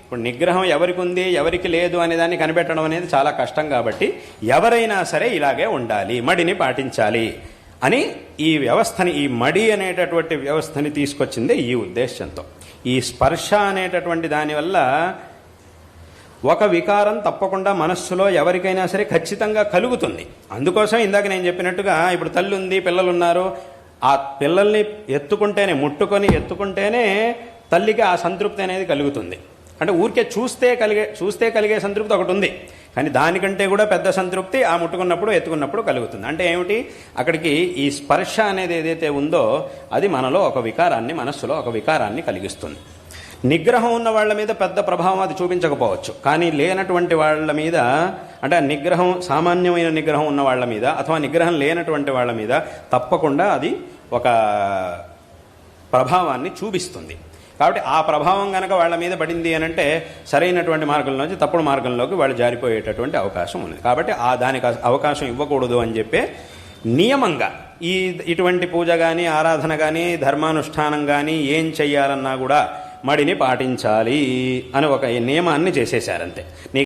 ఇప్పుడు నిగ్రహం ఎవరికి ఉంది ఎవరికి లేదు అనే దాన్ని కనిపెట్టడం అనేది చాలా కష్టం కాబట్టి ఎవరైనా సరే ఇలాగే ఉండాలి, మడిని పాటించాలి అని ఈ వ్యవస్థని, ఈ మడి అనేటటువంటి వ్యవస్థని తీసుకొచ్చింది ఈ ఉద్దేశంతో. ఈ స్పర్శ అనేటటువంటి దానివల్ల ఒక వికారం తప్పకుండా మనస్సులో ఎవరికైనా సరే ఖచ్చితంగా కలుగుతుంది. అందుకోసం ఇందాక నేను చెప్పినట్టుగా ఇప్పుడు తల్లి ఉంది, పిల్లలు ఉన్నారు, ఆ పిల్లల్ని ఎత్తుకుంటేనే, ముట్టుకొని ఎత్తుకుంటేనే తల్లికి ఆ సంతృప్తి అనేది కలుగుతుంది. అంటే ఊరికే చూస్తే కలిగే సంతృప్తి ఒకటి ఉంది, కానీ దానికంటే కూడా పెద్ద సంతృప్తి ఆ ముట్టుకున్నప్పుడు ఎత్తుకున్నప్పుడు కలుగుతుంది. అంటే ఏమిటి, అక్కడికి ఈ స్పర్శ అనేది ఏదైతే ఉందో అది మనలో ఒక వికారాన్ని, మనస్సులో ఒక వికారాన్ని కలిగిస్తుంది. నిగ్రహం ఉన్న వాళ్ళ మీద పెద్ద ప్రభావం అది చూపించకపోవచ్చు, కానీ లేనటువంటి వాళ్ళ మీద, అంటే నిగ్రహం, సామాన్యమైన నిగ్రహం ఉన్న వాళ్ళ మీద అథవా నిగ్రహం లేనటువంటి వాళ్ళ మీద తప్పకుండా అది ఒక ప్రభావాన్ని చూపిస్తుంది. కాబట్టి ఆ ప్రభావం కనుక వాళ్ళ మీద పడింది అని అంటే సరైనటువంటి మార్గంలోంచి తప్పుడు మార్గంలోకి వాళ్ళు జారిపోయేటటువంటి అవకాశం ఉంది. కాబట్టి దానికి అవకాశం ఇవ్వకూడదు అని చెప్పే నియమంగా ఇటువంటి పూజ కానీ, ఆరాధన కానీ, ధర్మానుష్ఠానం కానీ ఏం చెయ్యాలన్నా కూడా మడిని పాటించాలి అని ఒక నియమాన్ని చేసేశారంతే.